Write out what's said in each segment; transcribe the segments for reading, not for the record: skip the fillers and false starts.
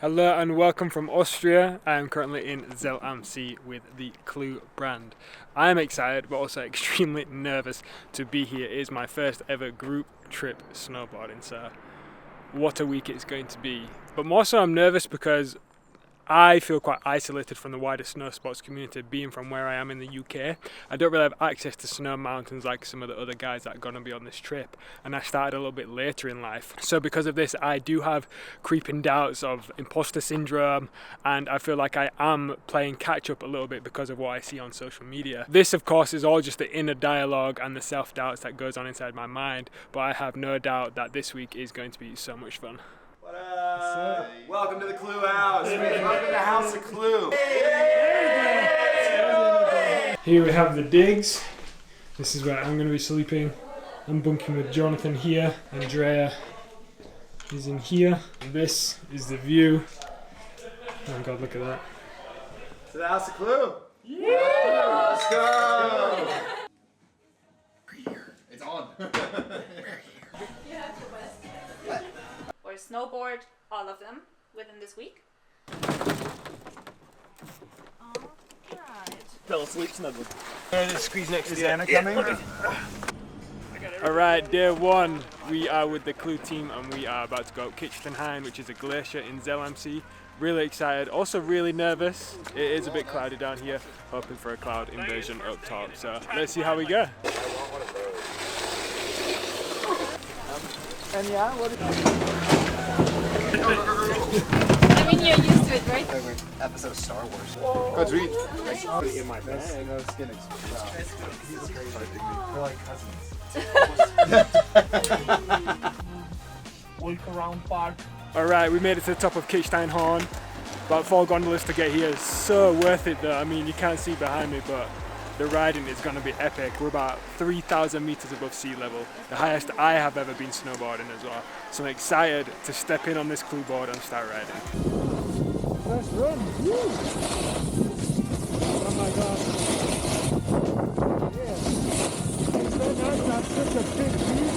Hello and welcome from Austria. I am currently in Zell with the CLEW brand. I am excited but also extremely nervous to be here. It is my first ever group trip snowboarding, so what a week it's going to be. But more so I'm nervous because I feel quite isolated from the wider snow sports community, being from where I am in the UK. I don't really have access to snow mountains like some of the other guys that are going to be on this trip, and I started a little bit later in life. So because of this, I do have creeping doubts of imposter syndrome, and I feel like I am playing catch up a little bit because of what I see on social media. This of course is all just the inner dialogue and the self-doubts that goes on inside my mind, but I have no doubt that this week is going to be so much fun. What up? Welcome to the CLEW house. Welcome to House of CLEW. Here we have the digs. This is where I'm going to be sleeping. I'm bunking with Jonathan here. Andrea is in here. And this is the view. Oh my god, look at that. To the House of CLEW. Yeah! Let's go! It's on. Or snowboard, all of them, within this week. Fell asleep snuggled. Squeeze next to the Anna coming. Alright, day one. We are with the CLEW team and we are about to go up Kitchenhain, which is a glacier in Zell. Really excited, also really nervous. It is a bit cloudy down here, hoping for a cloud invasion up top. So let's see how we go. And yeah, what I mean, you're used to it, right? Episode of Star Wars. Go read. in my best. We're like cousins. Walk around park. Alright, we made it to the top of Kitchenhain. About 4 gondolas to get here. It's so worth it though. I mean, you can't see behind me, but the riding is going to be epic. We're about 3,000 meters above sea level, the highest I have ever been snowboarding as well. So I'm excited to step in on this CLEW board and start riding. First run. Woo. Oh my god. Yeah. It's so nice to have such a big view.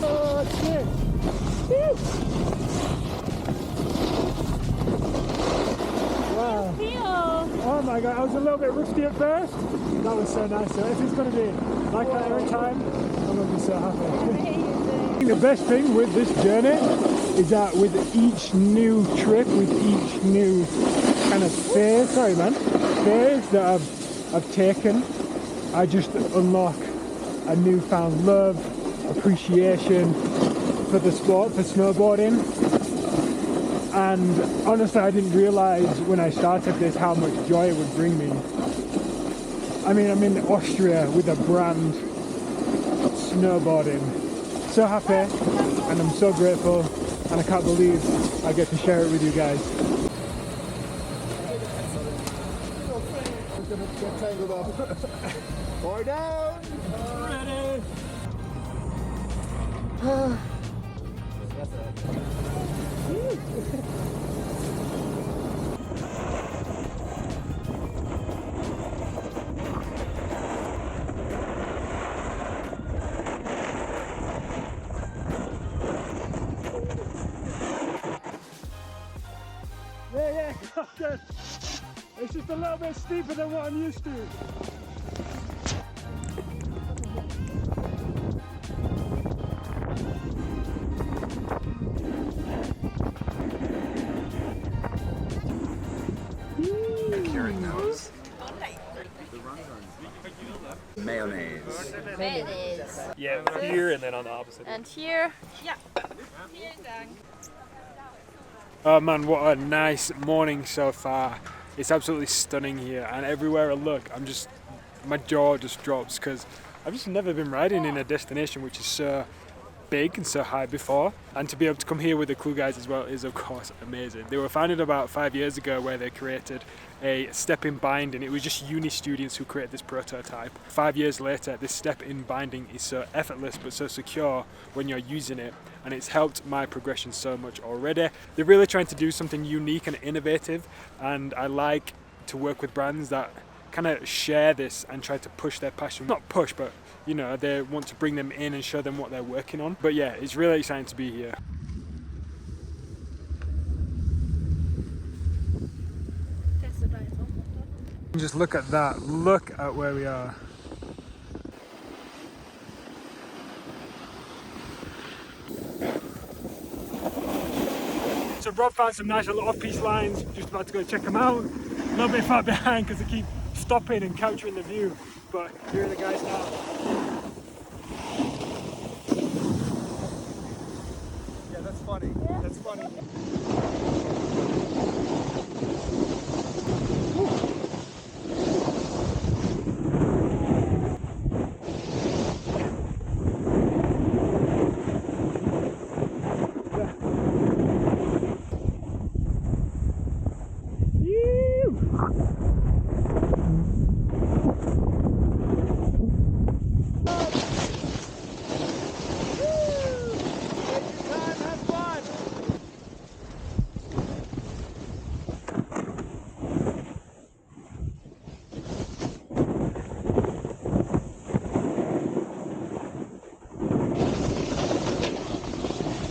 Oh shit. Woo. Oh my god, I was a little bit rusty at first. That was so nice. So if it's going to be like that every time, I'm going to be so happy. The best thing with this journey is that with each new trip, with each new kind of phase that I've taken, I just unlock a newfound love, appreciation for the sport, for snowboarding. And honestly, I didn't realise when I started this how much joy it would bring me. I mean, I'm in Austria with a brand snowboarding. So happy, and I'm so grateful, and I can't believe I get to share it with you guys. Get tangled up. Boy down. Ready? Yeah, good. It's just a little bit steeper than what I'm used to. Mayonnaise. Mayonnaise. Yeah, here and then on the opposite. And here, yeah. Oh man, what a nice morning so far. It's absolutely stunning here, and everywhere I look, my jaw just drops because I've just never been riding in a destination which is so big and so high before, and to be able to come here with the CLEW guys as well is of course amazing. They were founded about 5 years ago, where they created a step-in binding. It was just uni students who created this prototype. 5 years later, this step-in binding is so effortless but so secure when you're using it, and it's helped my progression so much already. They're really trying to do something unique and innovative, and I like to work with brands that kind of share this and try to push their passion, not push, but you know, they want to bring them in and show them what they're working on. But yeah, it's really exciting to be here. Just look at that, look at where we are. So Rob found some nice little off-piste lines, just about to go check them out. A little bit far behind because they keep stopping and capturing the view, but here are the guys now. Yeah, that's funny. That's funny.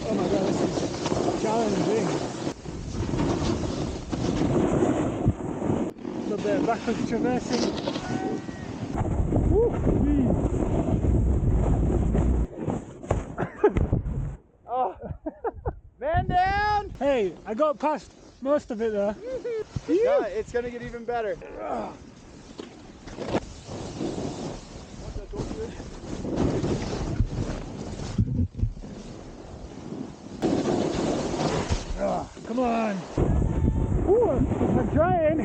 Oh my god, this is challenging. A little bit of backwards traversing. Woo! Oh, man down! Hey, I got past most of it there. Yeah, it's gonna get even better. Come on. Ooh, I'm trying.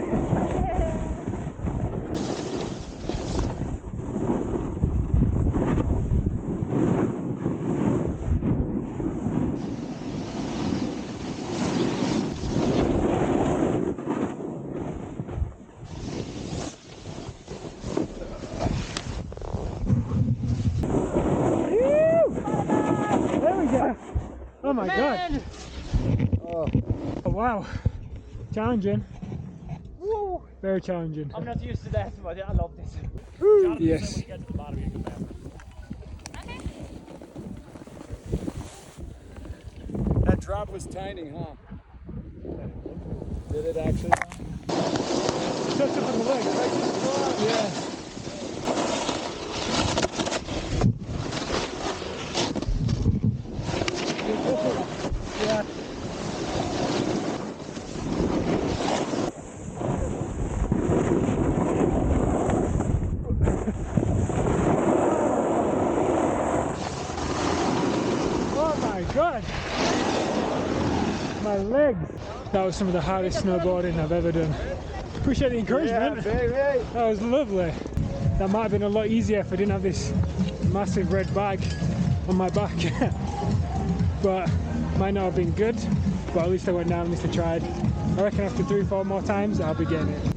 There we go. Oh my god. Oh wow. Challenging. Woo. Very challenging. I'm not used to that, but I love this. Yes. That drop was tiny, huh? Did it actually? Touch up on the leg, right? Yeah. Yeah. Oh my god! My legs! That was some of the hardest snowboarding I've ever done. Appreciate the encouragement. Yeah, baby. That was lovely. That might have been a lot easier if I didn't have this massive red bag on my back. But might not have been good, but at least I went down, at least I tried. I reckon after 3-4 more times I'll be getting it.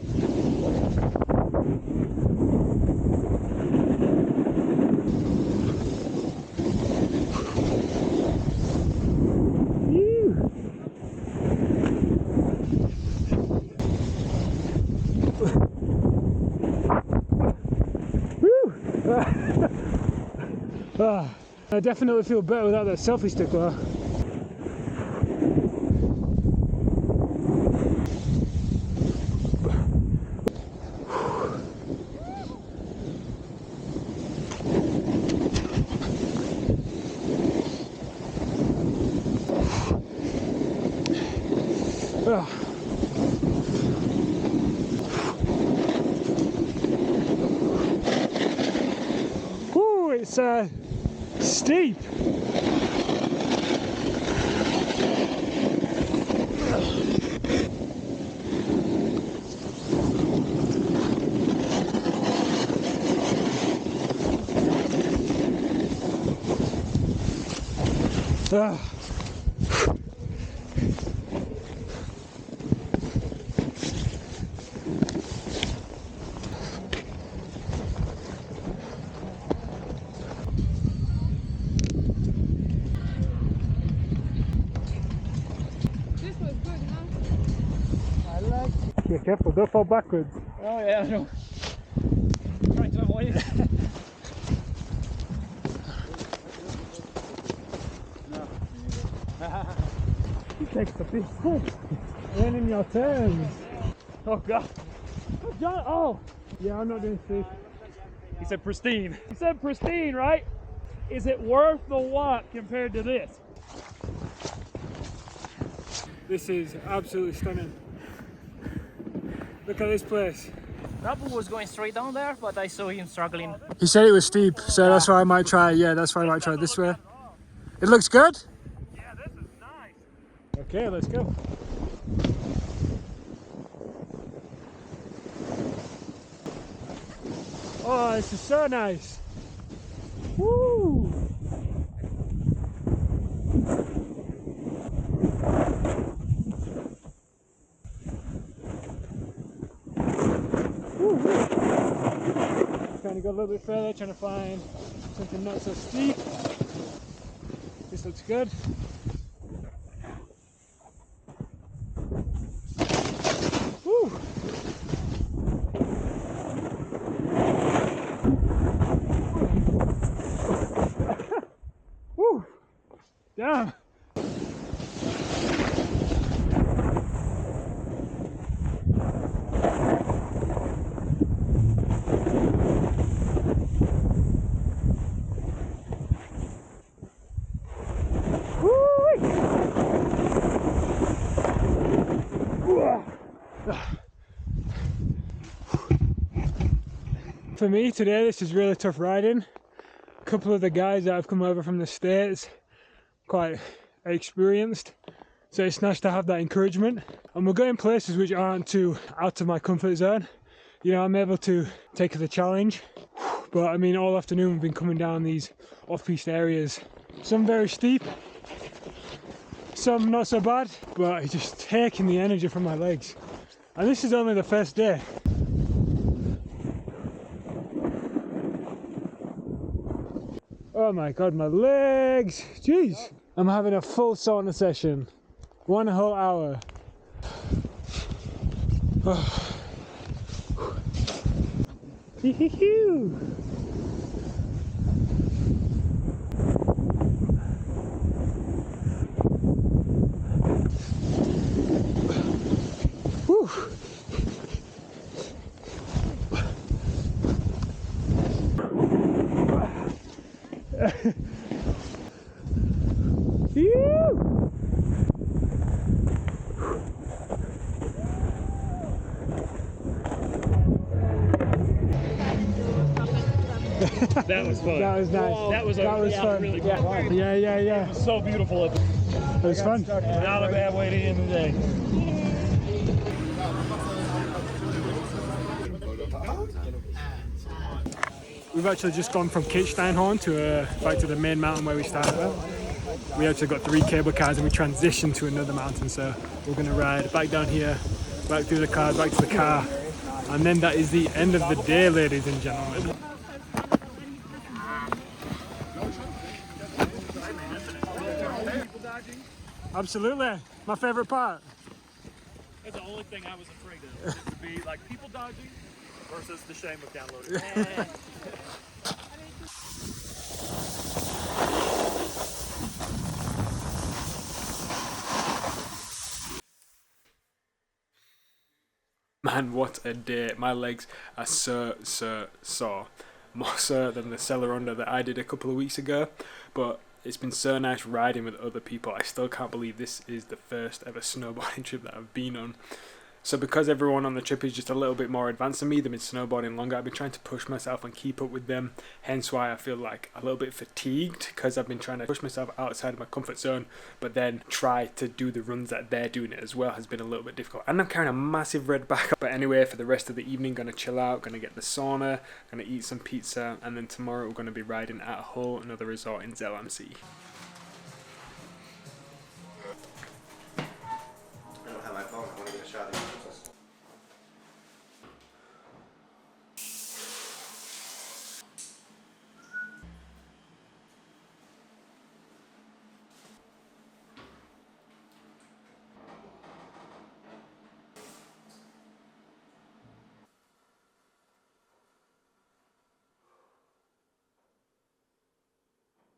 I definitely feel better without that selfie stick though. Ooh, it's steep. Yeah, careful, don't fall backwards. Oh yeah, I know. I'm trying to avoid it. He takes the big push. Learning your turns. Oh God. Oh, John, oh! Yeah, I'm not doing this. He said pristine. He said pristine, right? Is it worth the walk compared to this? This is absolutely stunning. Look at this place. Rabu was going straight down there, but I saw him struggling. He said it was steep, so that's why I might try. Yeah, that's why I might try it this way. It looks good. Yeah, this is nice. Okay, let's go. Oh, this is so nice. Woo! Trying to go a little bit further, trying to find something not so steep. This looks good. Woo! Woo! Damn! For me today, this is really tough riding. A couple of the guys that have come over from the States, quite experienced, so it's nice to have that encouragement. And we're going places which aren't too out of my comfort zone. You know, I'm able to take the challenge, but I mean, all afternoon we've been coming down these off-piste areas. Some very steep, some not so bad, but it's just taking the energy from my legs. And this is only the first day. Oh my god, my legs! Jeez! I'm having a full sauna session. 1 whole hour. Oh. Whew. That was fun. That was nice. Whoa, that was fun. really Yeah. cool. Yeah. So beautiful. It was fun. Not a bad way to end the day. We've actually just gone from Kitzsteinhorn to back to the main mountain where we started. We actually got 3 cable cars and we transitioned to another mountain, so we're going to ride back down here, back through the cars, back to the car, and then that is the end of the day, ladies and gentlemen. Absolutely, my favourite part. That's the only thing I was afraid of, is to be like people dodging versus the shame of downloading. Man, what a day. My legs are so sore. More so than the Celeronda that I did a couple of weeks ago. But it's been so nice riding with other people. I still can't believe this is the first ever snowboarding trip that I've been on. So because everyone on the trip is just a little bit more advanced than me, they've been snowboarding longer, I've been trying to push myself and keep up with them. Hence why I feel like a little bit fatigued, because I've been trying to push myself outside of my comfort zone, but then try to do the runs that they're doing it as well has been a little bit difficult. And I'm carrying a massive red back. But anyway, for the rest of the evening, gonna chill out, gonna get the sauna, gonna eat some pizza, and then tomorrow we're gonna be riding at Hull, another resort in Zell MC. I don't have my phone. I want to get a shot of you.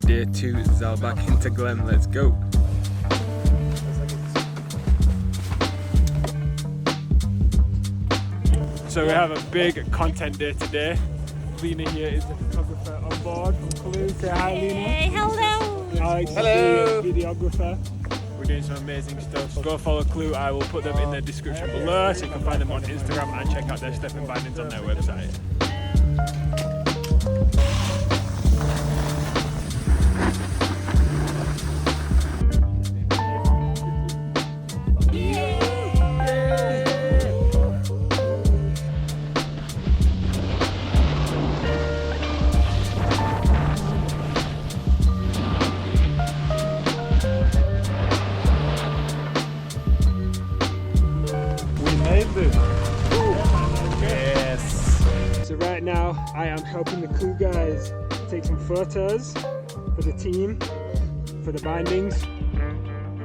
Day 2, Zell back into Glen, let's go. So we have a big content day today. Lena here is the photographer on board from CLEW. Say hi, Lena. Hey, hello. Alex Hello. is the videographer. We're doing some amazing stuff. So go follow CLEW. I will put them in the description below so you can find them on Instagram and check out their step and bindings on their website. So right now I am helping the CLEW guys take some photos for the team, for the bindings.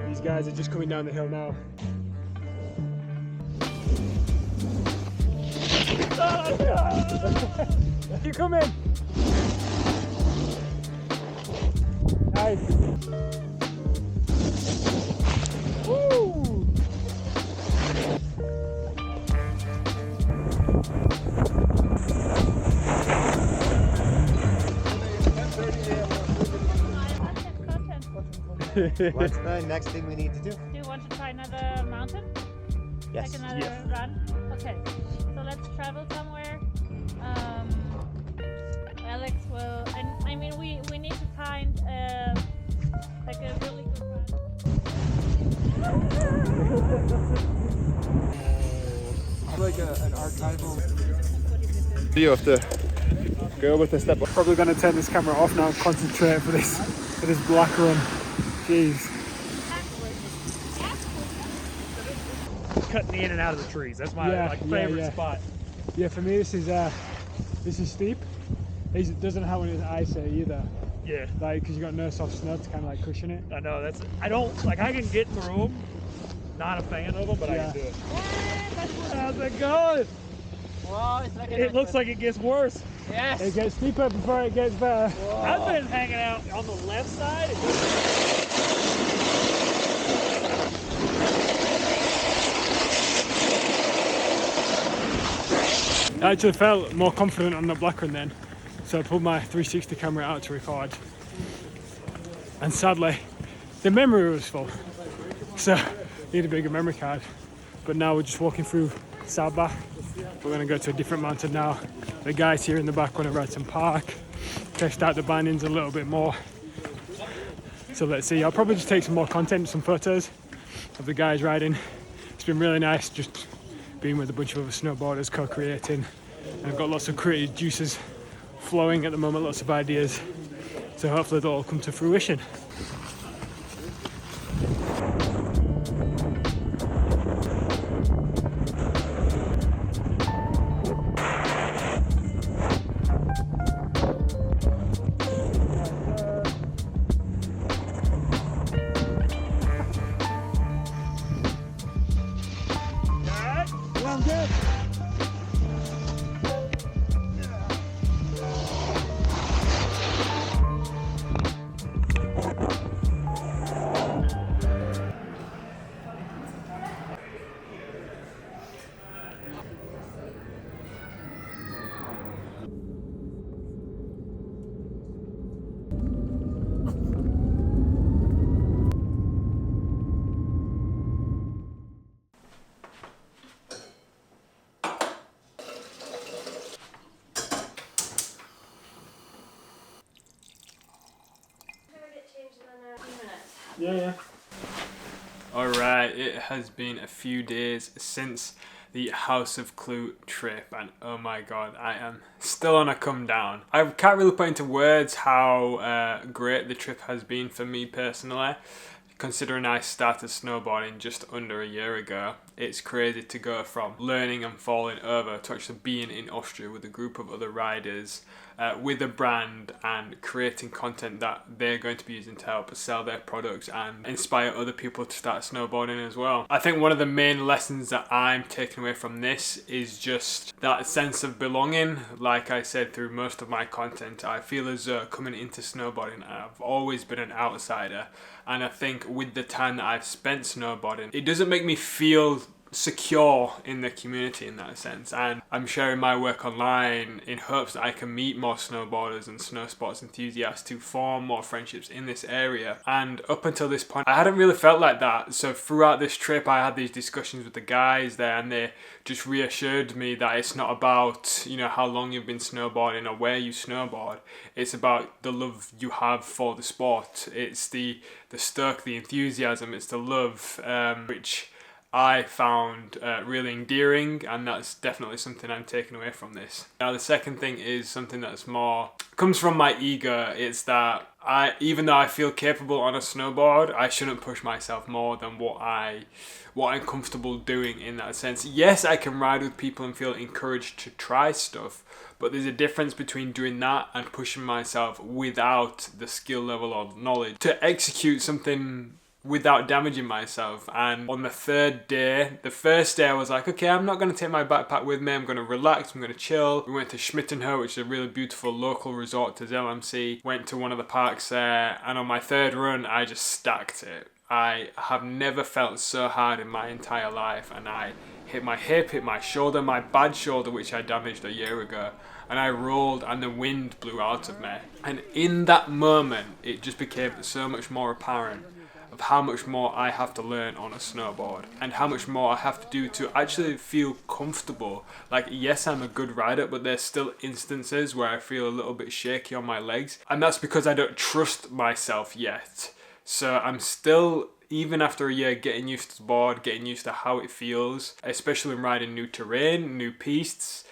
These guys are just coming down the hill now. You come in. Nice. Woo! What's the next thing we need to do? Do you want to try another mountain? Yes. Like another Yes. run? Okay. So let's travel somewhere. Alex will, and I mean we need to find like a really good run. Like an archival. You have to go with the step. Probably going to turn this camera off now and concentrate for this black run. Jeez. Cutting in and out of the trees. That's my favorite spot. Yeah, for me this is steep. It doesn't have any ice either. Yeah, Like, because you got no soft snow to kind of like cushion it. I know. I don't like. I can get through them. Not a fan of them, but I Yeah. can do it. How's it going? Wow, it's like It looks like it gets worse. yes. It gets steeper before it gets better. I've been hanging out on the left side. I actually felt more confident on the black run then, so I pulled my 360 camera out to record. And sadly, the memory was full, so I need a bigger memory card. But now we're just walking through Sabah. We're gonna go to a different mountain now. The guys here in the back want to ride some park, test out the bindings a little bit more. So let's see. I'll probably just take some more content, some photos of the guys riding. It's been really nice just being with a bunch of other snowboarders, co-creating, and I've got lots of creative juices flowing at the moment, lots of ideas, so hopefully they'll all come to fruition. Yeah. Alright, it has been a few days since the House of CLEW trip, and oh my god, I am still on a come down. I can't really put into words how great the trip has been for me personally. Considering I started snowboarding just under a year ago, it's crazy to go from learning and falling over to actually being in Austria with a group of other riders, with a brand, and creating content that they're going to be using to help sell their products and inspire other people to start snowboarding as well. I think one of the main lessons that I'm taking away from this is just that sense of belonging. Like I said, through most of my content, I feel as though coming into snowboarding, I've always been an outsider. And I think with the time that I've spent snowboarding, it doesn't make me feel secure in the community in that sense, and I'm sharing my work online in hopes that I can meet more snowboarders and snow sports enthusiasts to form more friendships in this area. And up until this point I hadn't really felt like that, so throughout this trip I had these discussions with the guys there, and they just reassured me that it's not about, you know, how long you've been snowboarding or where you snowboard. It's about the love you have for the sport. It's the stoke, the enthusiasm, it's the love, which I found really endearing, and that's definitely something I'm taking away from this. Now the second thing is something that's more comes from my ego. It's that even though I feel capable on a snowboard, I shouldn't push myself more than what I'm comfortable doing in that sense. Yes, I can ride with people and feel encouraged to try stuff, but there's a difference between doing that and pushing myself without the skill level or knowledge to execute something without damaging myself. And on the third day, the first day I was like, okay, I'm not going to take my backpack with me, I'm going to relax, I'm going to chill. We went to Schmittenhöhe, which is a really beautiful local resort to Zell. Went to one of the parks there, and on my third run I just stacked it. I have never felt so hard in my entire life, and I hit my hip, hit my shoulder, my bad shoulder which I damaged a year ago, and I rolled and the wind blew out of me. And in that moment it just became so much more apparent of how much more I have to learn on a snowboard, and how much more I have to do to actually feel comfortable. Like, yes, I'm a good rider, but there's still instances where I feel a little bit shaky on my legs, and that's because I don't trust myself yet. So I'm still, even after a year, getting used to the board, getting used to how it feels, especially when riding new terrain, new pistes,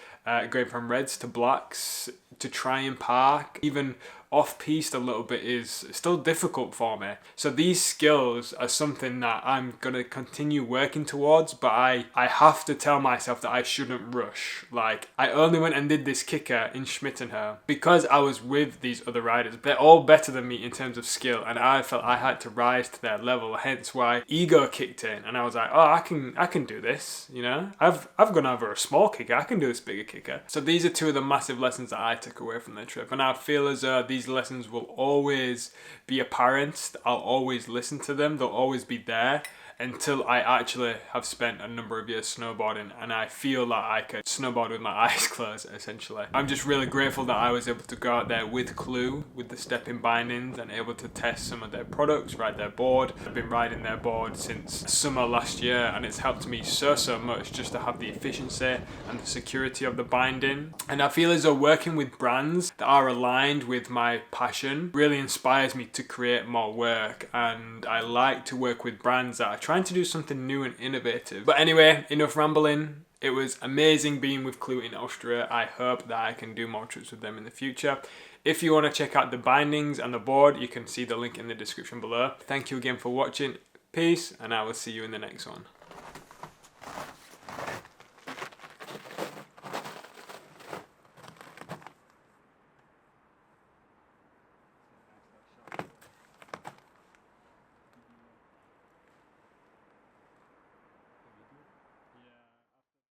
going from reds to blacks, to try and park, even off-piste a little bit is still difficult for me. So these skills are something that I'm going to continue working towards, but I have to tell myself that I shouldn't rush. Like, I only went and did this kicker in Schmittenhöhe because I was with these other riders. They're all better than me in terms of skill, and I felt I had to rise to their level, hence why ego kicked in, and I was like, oh, I can do this, you know? I've gone over a small kicker, I can do this bigger kicker. So these are two of the massive lessons that I took away from the trip, and I feel as though these lessons will always be apparent. I'll always listen to them, they'll always be there until I actually have spent a number of years snowboarding and I feel that I could snowboard with my eyes closed, essentially. I'm just really grateful that I was able to go out there with CLEW, with the step-in bindings, and able to test some of their products, ride their board. I've been riding their board since summer last year, and it's helped me so much just to have the efficiency and the security of the binding. And I feel as though working with brands that are aligned with my passion really inspires me to create more work, and I like to work with brands that are trying to do something new and innovative. But anyway, enough rambling. It was amazing being with CLEW in Austria. I hope that I can do more trips with them in the future. If you want to check out the bindings and the board, you can see the link in the description below. Thank you again for watching. Peace, and I will see you in the next one.